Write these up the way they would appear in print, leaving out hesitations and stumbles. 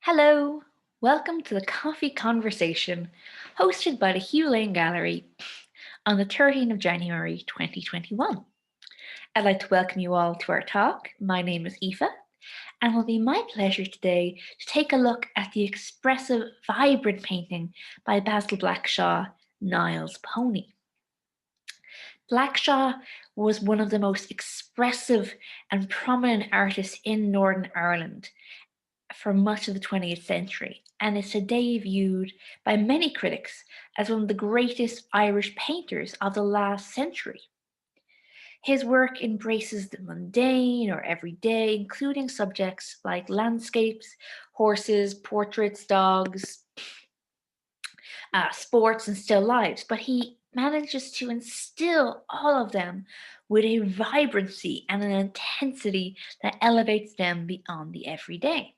Hello, welcome to the Coffee Conversation hosted by the Hugh Gallery on the 13th of January 2021. I'd like to welcome you all to our talk. My name is Aoife, and it will be my pleasure today to take a look at the expressive, vibrant painting by Basil Blackshaw, Niall's Pony. Blackshaw was one of the most expressive and prominent artists in Northern Ireland for much of the 20th century, and is today viewed by many critics as one of the greatest Irish painters of the last century. His work embraces the mundane or everyday, including subjects like landscapes, horses, portraits, dogs, sports, and still lives, but he manages to instill all of them with a vibrancy and an intensity that elevates them beyond the everyday.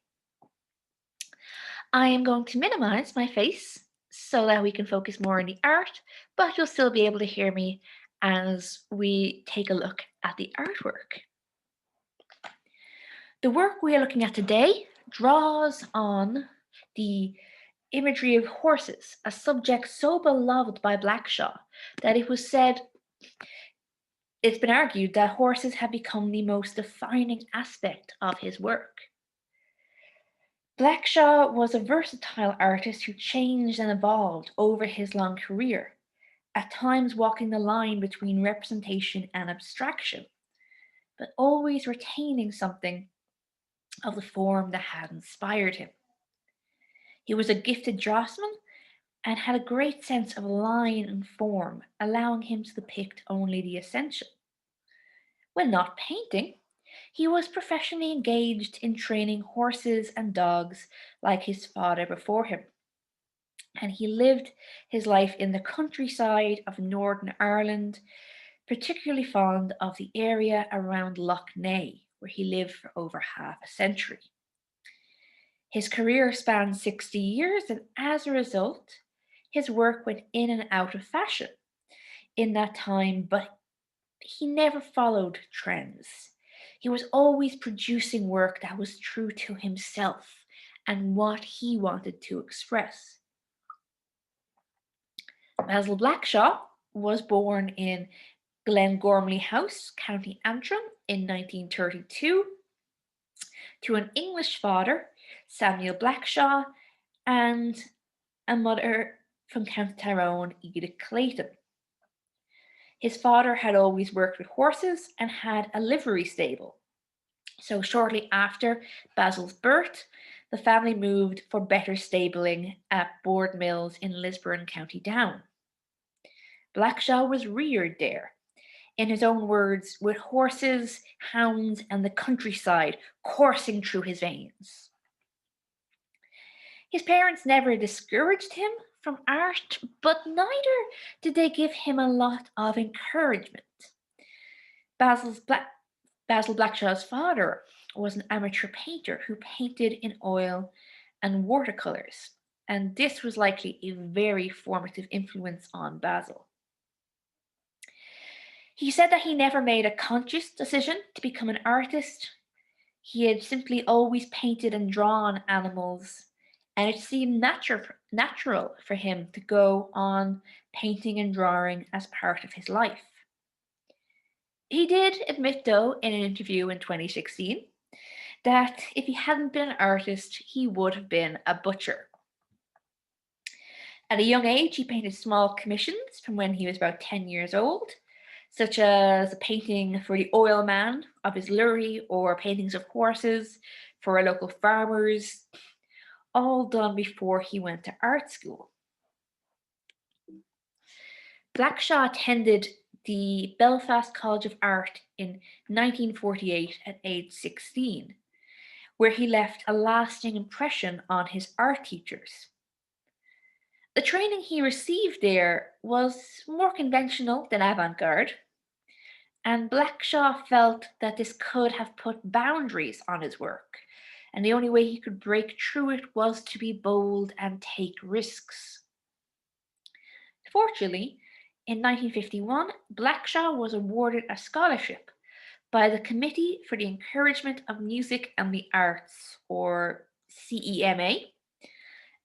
I am going to minimize my face so that we can focus more on the art, but you'll still be able to hear me as we take a look at the artwork. The work we are looking at today draws on the imagery of horses, a subject so beloved by Blackshaw that it's been argued that horses have become the most defining aspect of his work. Blackshaw was a versatile artist who changed and evolved over his long career, at times walking the line between representation and abstraction, but always retaining something of the form that had inspired him. He was a gifted draftsman and had a great sense of line and form, allowing him to depict only the essential. When not painting, he was professionally engaged in training horses and dogs like his father before him, and he lived his life in the countryside of Northern Ireland, particularly fond of the area around Lough, where he lived for over half a century. His career spanned 60 years, and as a result, his work went in and out of fashion in that time, but he never followed trends. He was always producing work that was true to himself and what he wanted to express. Basil Blackshaw was born in Glengormley House, County Antrim, in 1932 to an English father, Samuel Blackshaw, and a mother from County Tyrone, Edith Clayton. His father had always worked with horses and had a livery stable. So shortly after Basil's birth, the family moved for better stabling at Board Mills in Lisburn, County Down. Blackshaw was reared there, in his own words, with horses, hounds, and the countryside coursing through his veins. His parents never discouraged him from art, but neither did they give him a lot of encouragement. Basil's Basil Blackshaw's father was an amateur painter who painted in oil and watercolors, and this was likely a very formative influence on Basil. He said that he never made a conscious decision to become an artist. He had simply always painted and drawn animals, and it seemed natural for him to go on painting and drawing as part of his life. He did admit, though, in an interview in 2016, that if he hadn't been an artist, he would have been a butcher. At a young age, he painted small commissions from when he was about 10 years old, such as a painting for the oil man of his lurry or paintings of horses for local farmers, all done before he went to art school. Blackshaw attended the Belfast College of Art in 1948 at age 16, where he left a lasting impression on his art teachers. The training he received there was more conventional than avant-garde, and Blackshaw felt that this could have put boundaries on his work, and the only way he could break through it was to be bold and take risks. Fortunately, in 1951, Blackshaw was awarded a scholarship by the Committee for the Encouragement of Music and the Arts, or CEMA,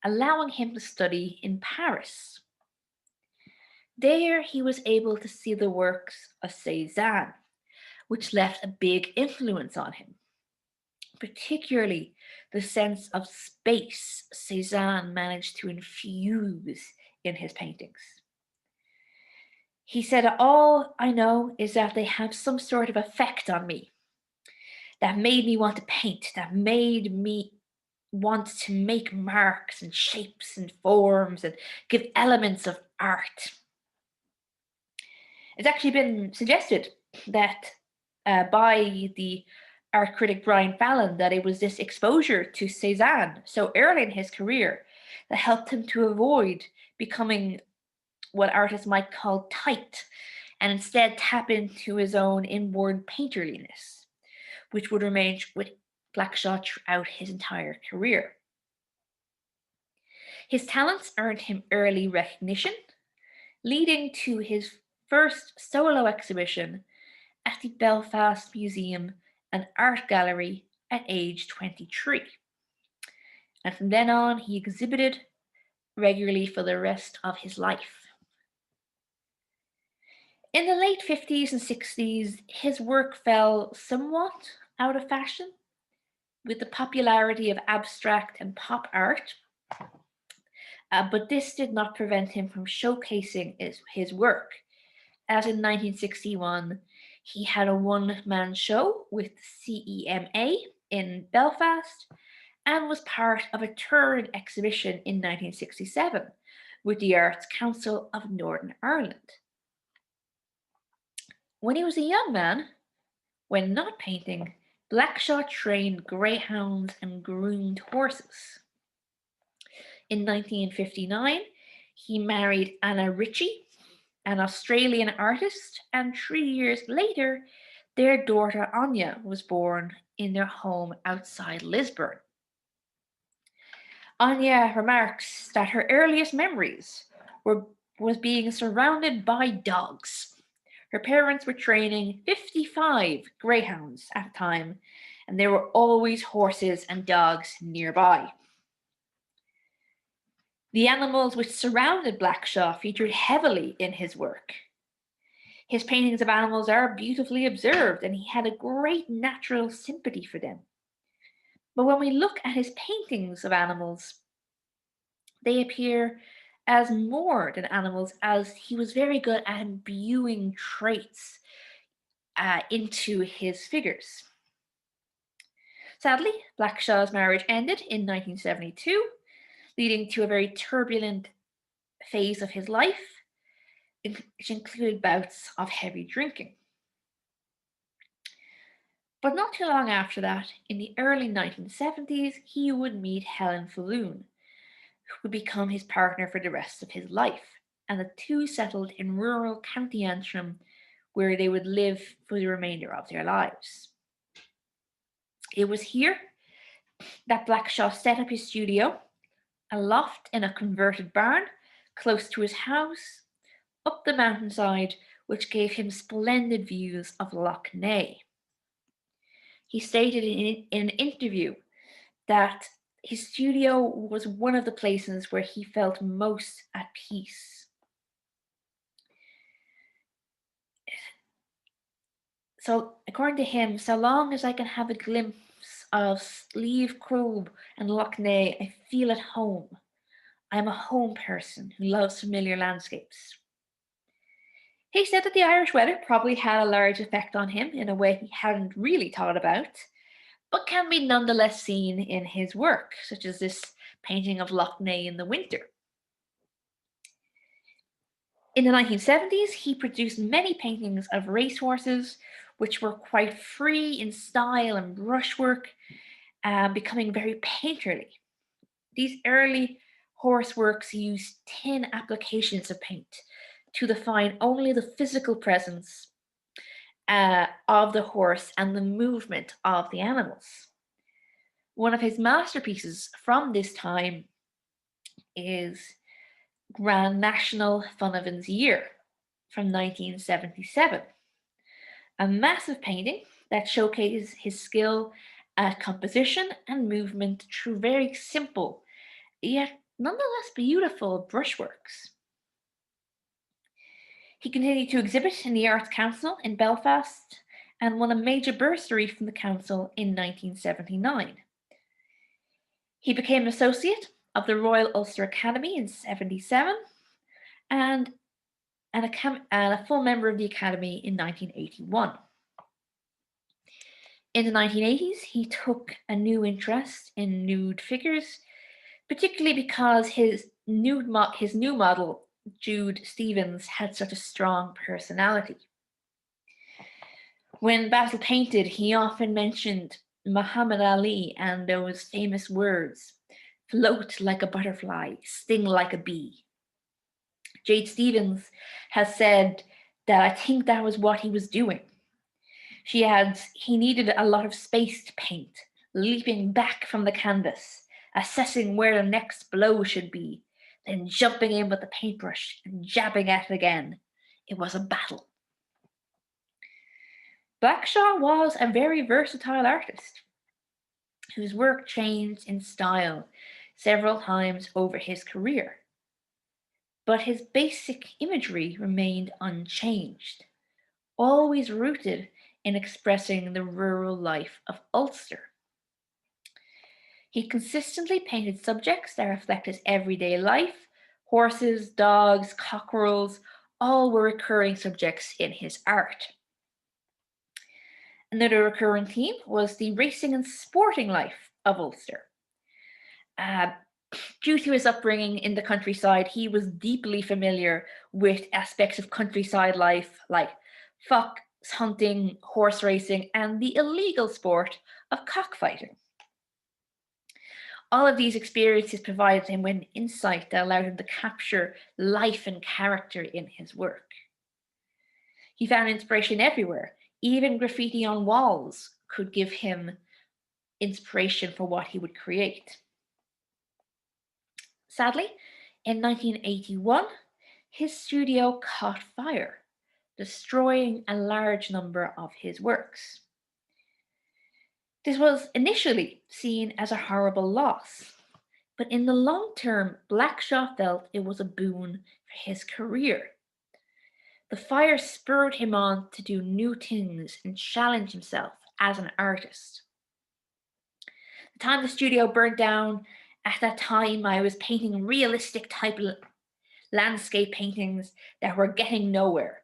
allowing him to study in Paris. There he was able to see the works of Cézanne, which left a big influence on him, particularly the sense of space Cézanne managed to infuse in his paintings. He said, "All I know is that they have some sort of effect on me that made me want to paint, that made me want to make marks and shapes and forms and give elements of art." It's actually been suggested that by the art critic Brian Fallon that it was this exposure to Cézanne so early in his career that helped him to avoid becoming what artists might call tight and instead tap into his own inborn painterliness, which would remain with Blackshaw throughout his entire career. His talents earned him early recognition, leading to his first solo exhibition at the Belfast Museum and Art Gallery at age 23. And from then on, he exhibited regularly for the rest of his life. In the late 50s and 60s, his work fell somewhat out of fashion with the popularity of abstract and pop art, but this did not prevent him from showcasing his work. As in 1961, he had a one-man show with CEMA in Belfast and was part of a touring exhibition in 1967 with the Arts Council of Northern Ireland. When he was a young man, when not painting, Blackshaw trained greyhounds and groomed horses. In 1959, he married Anna Ritchie, an Australian artist, and 3 years later, their daughter Anya was born in their home outside Lisburn. Anya remarks that her earliest memories was being surrounded by dogs. Her parents were training 55 greyhounds at the time, and there were always horses and dogs nearby. The animals which surrounded Blackshaw featured heavily in his work. His paintings of animals are beautifully observed, and he had a great natural sympathy for them. But when we look at his paintings of animals, they appear as more than animals, as he was very good at imbuing traits into his figures. Sadly, Blackshaw's marriage ended in 1972, leading to a very turbulent phase of his life, which included bouts of heavy drinking. But not too long after that, in the early 1970s, he would meet Helen Falloon, who would become his partner for the rest of his life, and the two settled in rural County Antrim, where they would live for the remainder of their lives. It was here that Blackshaw set up his studio, a loft in a converted barn close to his house, up the mountainside, which gave him splendid views of Lough Neagh. He stated in an interview that his studio was one of the places where he felt most at peace. So, according to him, so long as I can have a glimpse of Slieve Croob and Lough Neagh, I feel at home. I'm a home person who loves familiar landscapes. He said that the Irish weather probably had a large effect on him in a way he hadn't really thought about, but can be nonetheless seen in his work, such as this painting of Lough Neagh in the winter. In the 1970s, he produced many paintings of racehorses, which were quite free in style and brushwork, becoming very painterly. These early horse works used thin applications of paint to define only the physical presence of the horse and the movement of the animals. One of his masterpieces from this time is Grand National Funovan's Year from 1977, a massive painting that showcases his skill at composition and movement through very simple, yet nonetheless beautiful brushworks. He continued to exhibit in the Arts Council in Belfast and won a major bursary from the council in 1979. He became an associate of the Royal Ulster Academy in 1977 and a full member of the Academy in 1981. In the 1980s, he took a new interest in nude figures, particularly because his new model, Jude Stevens, had such a strong personality. When Basil painted, he often mentioned Muhammad Ali and those famous words, "float like a butterfly, sting like a bee." Jade Stevens has said that I think that was what he was doing. He needed a lot of space to paint, leaping back from the canvas, assessing where the next blow should be, then jumping in with the paintbrush and jabbing at it again. It was a battle. Blackshaw was a very versatile artist whose work changed in style several times over his career. But his basic imagery remained unchanged, always rooted in expressing the rural life of Ulster. He consistently painted subjects that reflect his everyday life. Horses, dogs, cockerels, all were recurring subjects in his art. Another recurring theme was the racing and sporting life of Ulster. Due to his upbringing in the countryside, he was deeply familiar with aspects of countryside life like fox hunting, horse racing, and the illegal sport of cockfighting. All of these experiences provided him with an insight that allowed him to capture life and character in his work. He found inspiration everywhere. Even graffiti on walls could give him inspiration for what he would create. Sadly, in 1981, his studio caught fire, destroying a large number of his works. This was initially seen as a horrible loss, but in the long term, Blackshaw felt it was a boon for his career. The fire spurred him on to do new things and challenge himself as an artist. The time the studio burnt down, at that time I was painting realistic type landscape paintings that were getting nowhere.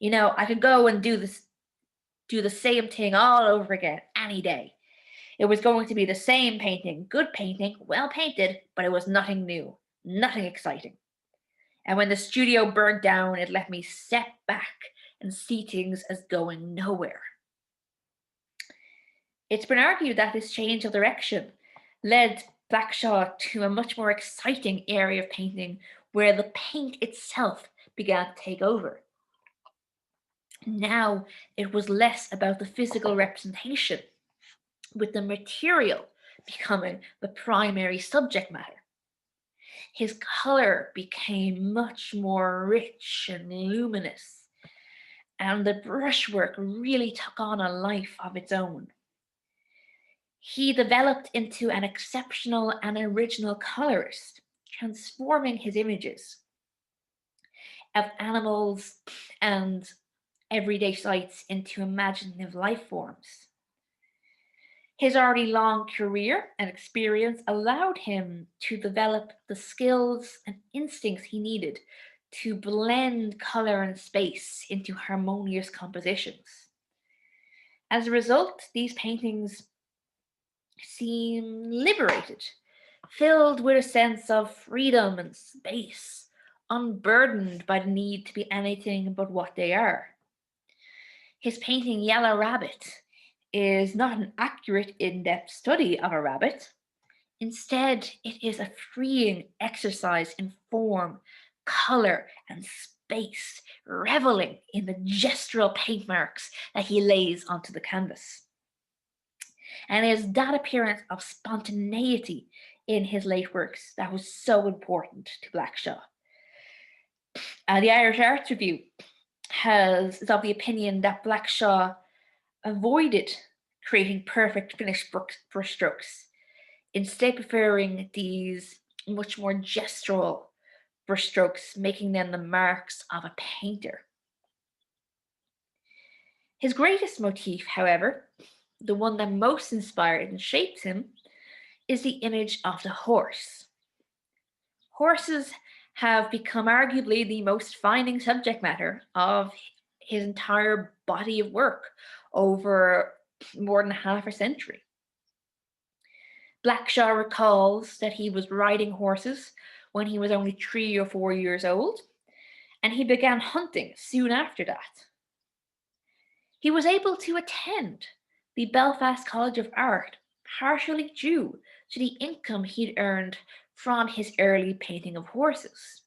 I could go and do the same thing all over again any day. It was going to be the same painting, good painting, well painted, but it was nothing new, nothing exciting. And when the studio burnt down, it let me step back and see things as going nowhere. It's been argued that this change of direction led Blackshaw to a much more exciting area of painting where the paint itself began to take over. Now it was less about the physical representation, with the material becoming the primary subject matter. His color became much more rich and luminous, and the brushwork really took on a life of its own. He developed into an exceptional and original colorist, transforming his images of animals and everyday sights into imaginative life forms. His already long career and experience allowed him to develop the skills and instincts he needed to blend color and space into harmonious compositions. As a result, these paintings seem liberated, filled with a sense of freedom and space, unburdened by the need to be anything but what they are. His painting Yellow Rabbit is not an accurate, in-depth study of a rabbit. Instead, it is a freeing exercise in form, color, and space, reveling in the gestural paint marks that he lays onto the canvas. And it is that appearance of spontaneity in his late works that was so important to Blackshaw. The Irish Arts Review is of the opinion that Blackshaw avoided creating perfect finished brushstrokes, instead preferring these much more gestural brushstrokes, making them the marks of a painter. His greatest motif, however, the one that most inspired and shapes him, is the image of the horse. Horses have become arguably the most defining subject matter of his entire body of work over more than half a century. Blackshaw recalls that he was riding horses when he was only 3 or 4 years old, and he began hunting soon after that. He was able to attend the Belfast College of Art partially due to the income he'd earned from his early painting of horses.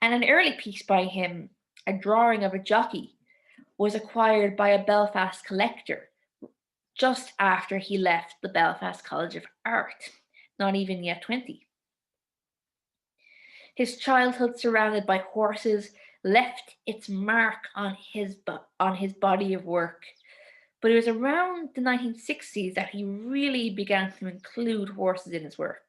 And an early piece by him, a drawing of a jockey, was acquired by a Belfast collector just after he left the Belfast College of Art, not even yet 20. His childhood surrounded by horses left its mark on his body of work, but it was around the 1960s that he really began to include horses in his work.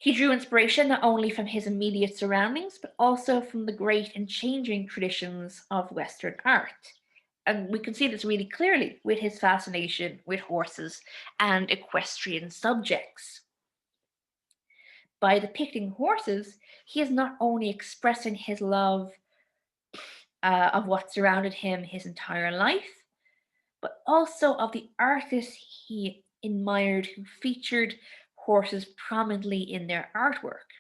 He drew inspiration not only from his immediate surroundings, but also from the great and changing traditions of Western art. And we can see this really clearly with his fascination with horses and equestrian subjects. By depicting horses, he is not only expressing his love of what surrounded him his entire life, but also of the artists he admired who featured horses prominently in their artwork.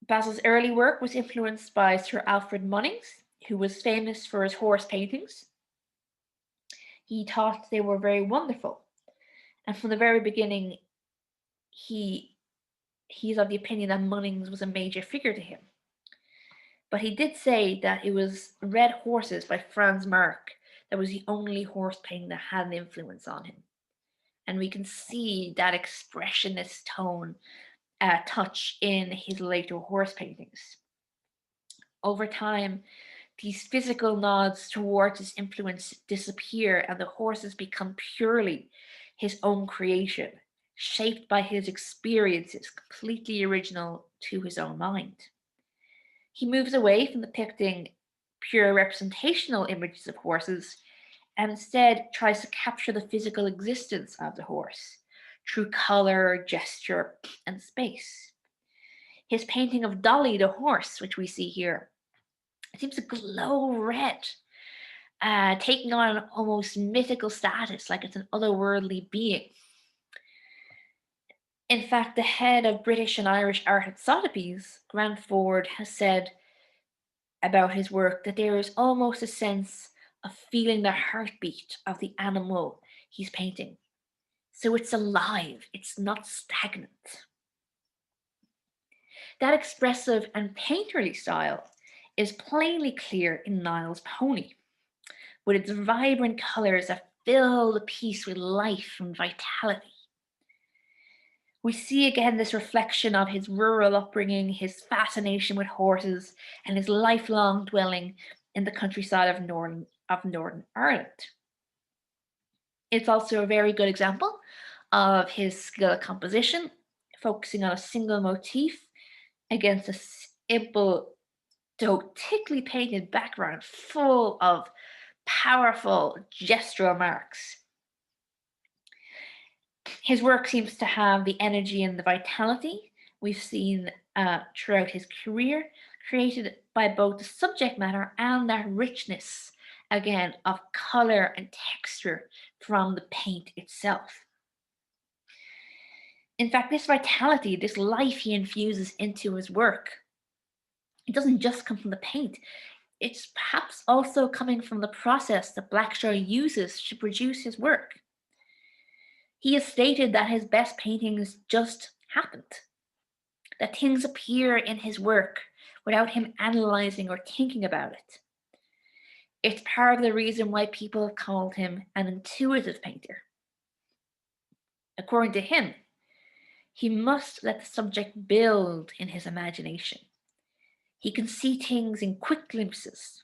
Basil's early work was influenced by Sir Alfred Munnings, who was famous for his horse paintings. He thought they were very wonderful, and from the very beginning, he's of the opinion that Munnings was a major figure to him. But he did say that it was Red Horses by Franz Marc that was the only horse painting that had an influence on him. And we can see that expressionist tone touch in his later horse paintings. Over time, these physical nods towards his influence disappear and the horses become purely his own creation, shaped by his experiences, completely original to his own mind. He moves away from depicting pure representational images of horses and instead tries to capture the physical existence of the horse through color, gesture, and space. His painting of Dolly the horse, which we see here, seems to glow red, taking on an almost mythical status, like it's an otherworldly being. In fact, the head of British and Irish art at Sotheby's, Grant Ford, has said about his work that there is almost a sense of feeling the heartbeat of the animal he's painting. So it's alive, it's not stagnant. That expressive and painterly style is plainly clear in Niall's pony, with its vibrant colours that fill the piece with life and vitality. We see again this reflection of his rural upbringing, his fascination with horses, and his lifelong dwelling in the countryside of Northern Ireland. It's also a very good example of his skill at composition, focusing on a single motif against a simple, though thickly painted background full of powerful gestural marks. His work seems to have the energy and the vitality we've seen throughout his career, created by both the subject matter and that richness, again, of color and texture from the paint itself. In fact, this vitality, this life he infuses into his work, it doesn't just come from the paint. It's perhaps also coming from the process that Blackshaw uses to produce his work. He has stated that his best paintings just happened, that things appear in his work without him analyzing or thinking about it. It's part of the reason why people have called him an intuitive painter. According to him, he must let the subject build in his imagination. He can see things in quick glimpses,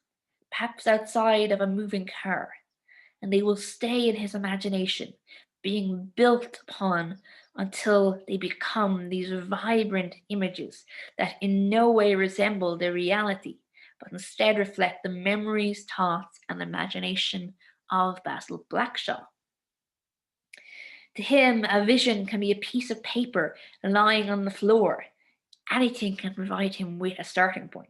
perhaps outside of a moving car, and they will stay in his imagination, being built upon until they become these vibrant images that in no way resemble the reality, but instead reflect the memories, thoughts, and imagination of Basil Blackshaw. To him, a vision can be a piece of paper lying on the floor. Anything can provide him with a starting point.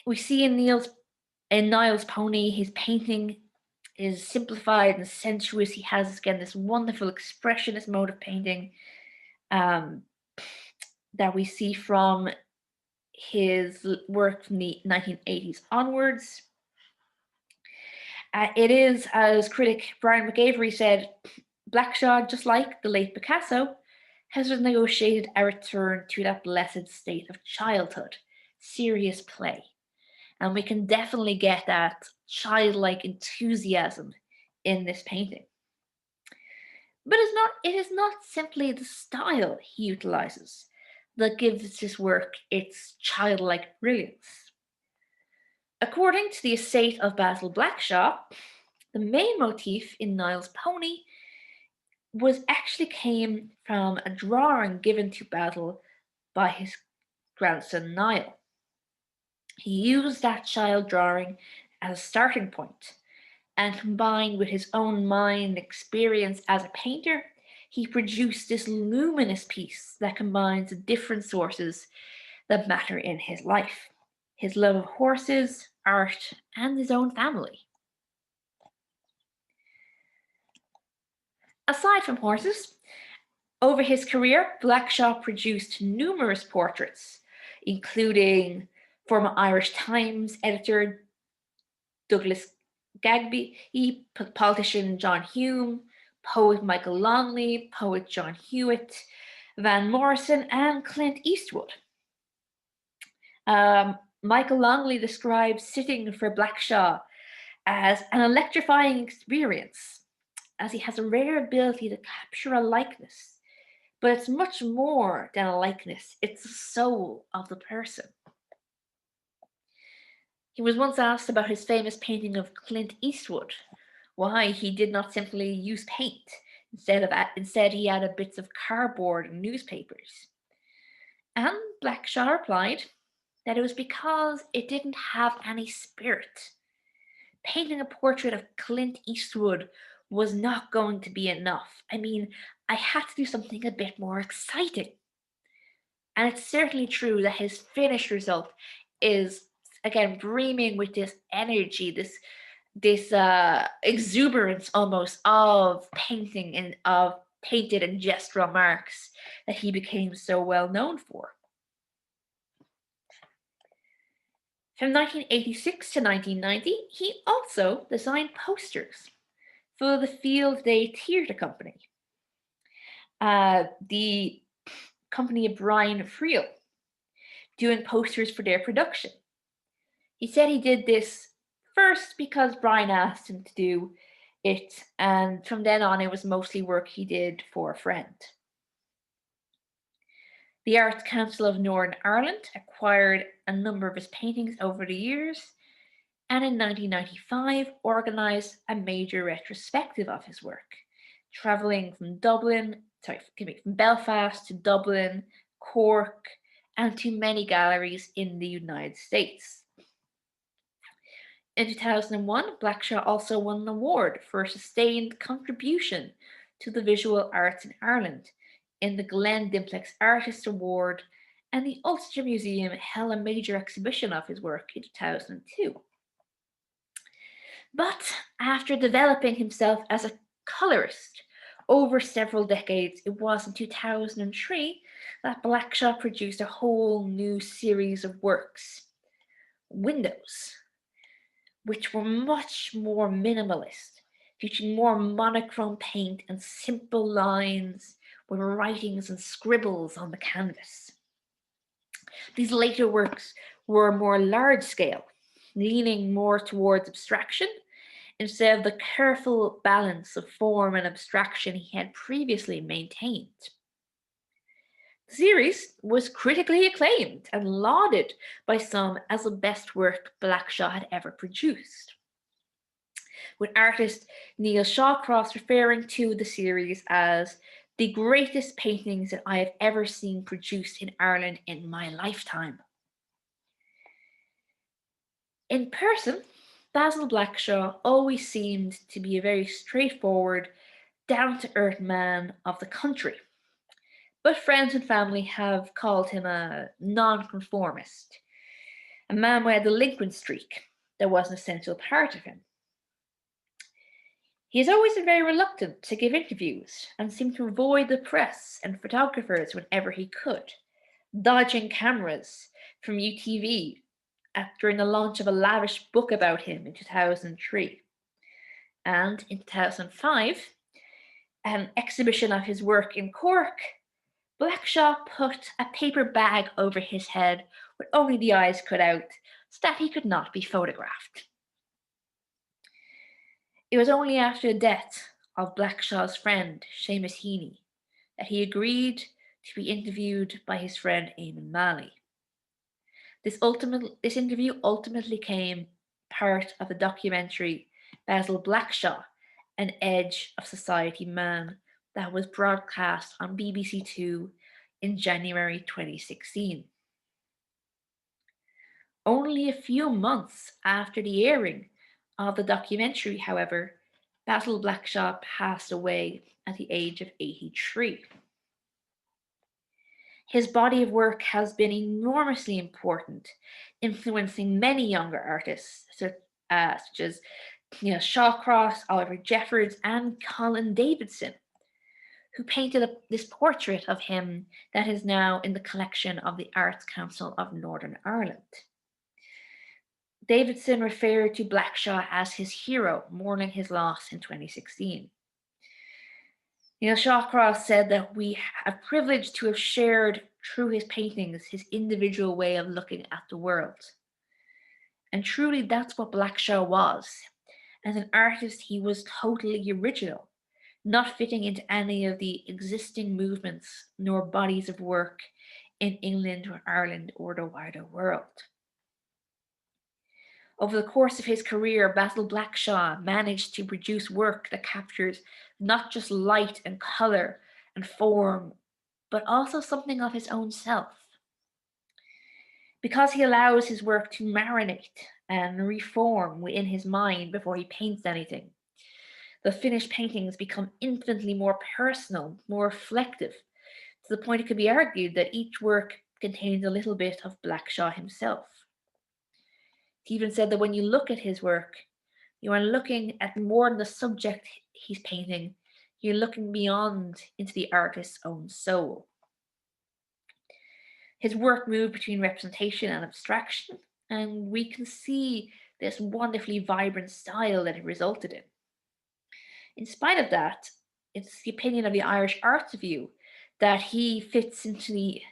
We see in Niall's pony, his painting is simplified and sensuous. He has, again, this wonderful expressionist mode of painting that we see from his work from the 1980s onwards. It is, as critic Brian McAvery said, Blackshaw, just like the late Picasso, has negotiated a return to that blessed state of childhood, serious play. And we can definitely get that childlike enthusiasm in this painting. But it is not simply the style he utilizes that gives his work its childlike brilliance. According to the estate of Basil Blackshaw, the main motif in Niall's pony came from a drawing given to Basil by his grandson Niall. He used that child drawing as a starting point, and combined with his own mind experience as a painter, he produced this luminous piece that combines the different sources that matter in his life: his love of horses, art, and his own family. Aside from horses, over his career, Blackshaw produced numerous portraits, including former Irish Times editor Douglas Gagby, politician John Hume, poet Michael Longley, poet John Hewitt, Van Morrison, and Clint Eastwood. Michael Longley describes sitting for Blackshaw as an electrifying experience, as he has a rare ability to capture a likeness. But it's much more than a likeness, it's the soul of the person. He was once asked about his famous painting of Clint Eastwood, why he did not simply use paint. Instead, he added bits of cardboard and newspapers. And Blackshaw replied that it was because it didn't have any spirit. Painting a portrait of Clint Eastwood was not going to be enough. I mean, I had to do something a bit more exciting. And it's certainly true that his finished result is, again, brimming with this energy, this exuberance almost of painting and of painted and gestural marks that he became so well known for. From 1986 to 1990, he also designed posters for the Field Day Theatre Company, the company of Brian Friel, doing posters for their production. He said he did this first because Brian asked him to do it, and from then on it was mostly work he did for a friend. The Arts Council of Northern Ireland acquired a number of his paintings over the years, and in 1995 organised a major retrospective of his work, travelling from Belfast to Dublin, Cork, and to many galleries in the United States. In 2001, Blackshaw also won an award for a sustained contribution to the visual arts in Ireland in the Glen Dimplex Artist Award, and the Ulster Museum held a major exhibition of his work in 2002. But after developing himself as a colorist over several decades, it was in 2003 that Blackshaw produced a whole new series of works, Windows, which were much more minimalist, featuring more monochrome paint and simple lines with writings and scribbles on the canvas. These later works were more large scale, leaning more towards abstraction instead of the careful balance of form and abstraction he had previously maintained. The series was critically acclaimed and lauded by some as the best work Blackshaw had ever produced, with artist Neil Shawcross referring to the series as the greatest paintings that I have ever seen produced in Ireland in my lifetime. In person, Basil Blackshaw always seemed to be a very straightforward, down-to-earth man of the country, but friends and family have called him a nonconformist, a man with a delinquent streak that was an essential part of him. He has always been very reluctant to give interviews and seemed to avoid the press and photographers whenever he could, dodging cameras from UTV during the launch of a lavish book about him in 2003. And in 2005, an exhibition of his work in Cork, Blackshaw put a paper bag over his head with only the eyes cut out so that he could not be photographed. It was only after the death of Blackshaw's friend, Seamus Heaney, that he agreed to be interviewed by his friend Eamon Malley. This interview ultimately became part of the documentary Basil Blackshaw, An Edge of Society Man, that was broadcast on BBC Two in January 2016. Only a few months after the airing of the documentary, however, Basil Blackshaw passed away at the age of 83. His body of work has been enormously important, influencing many younger artists, such as Neil Shawcross, Oliver Jeffords, and Colin Davidson, who painted this portrait of him that is now in the collection of the Arts Council of Northern Ireland. Davidson referred to Blackshaw as his hero, mourning his loss in 2016. Neil Shawcross said that we are privileged to have shared through his paintings his individual way of looking at the world. And truly that's what Blackshaw was. As an artist, he was totally original, not fitting into any of the existing movements nor bodies of work in England or Ireland or the wider world. Over the course of his career, Basil Blackshaw managed to produce work that captures not just light and colour and form, but also something of his own self. Because he allows his work to marinate and reform within his mind before he paints anything, the finished paintings become infinitely more personal, more reflective, to the point it could be argued that each work contains a little bit of Blackshaw himself. He even said that when you look at his work, you are looking at more than the subject he's painting, you're looking beyond into the artist's own soul. His work moved between representation and abstraction, and we can see this wonderfully vibrant style that it resulted in. In spite of that, it's the opinion of the Irish Arts Review that he fits into the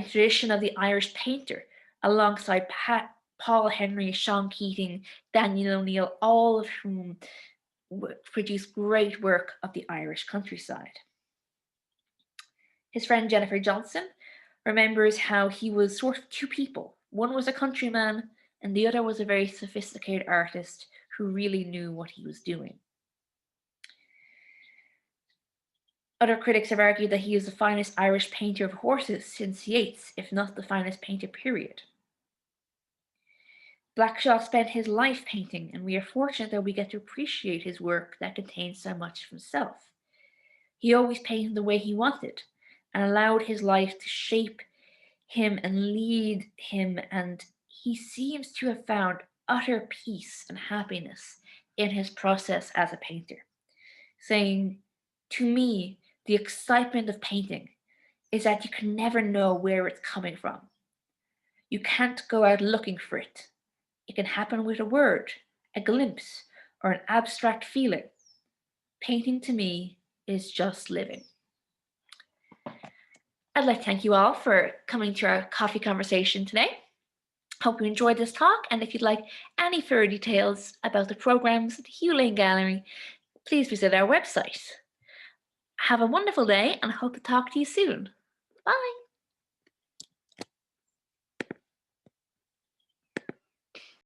tradition of the Irish painter, alongside Paul Henry, Sean Keating, Daniel O'Neill, all of whom produced great work of the Irish countryside. His friend Jennifer Johnson remembers how he was sort of two people. One was a countryman, and the other was a very sophisticated artist who really knew what he was doing. Other critics have argued that he is the finest Irish painter of horses since Yeats, if not the finest painter, period. Blackshaw spent his life painting, and we are fortunate that we get to appreciate his work that contains so much of himself. He always painted the way he wanted, and allowed his life to shape him and lead him, and he seems to have found utter peace and happiness in his process as a painter, saying, "To me, the excitement of painting is that you can never know where it's coming from. You can't go out looking for it. It can happen with a word, a glimpse, or an abstract feeling. Painting to me is just living." I'd like to thank you all for coming to our coffee conversation today. Hope you enjoyed this talk, and if you'd like any further details about the programs at the Hugh Lane Gallery, please visit our website. Have a wonderful day, and I hope to talk to you soon. Bye!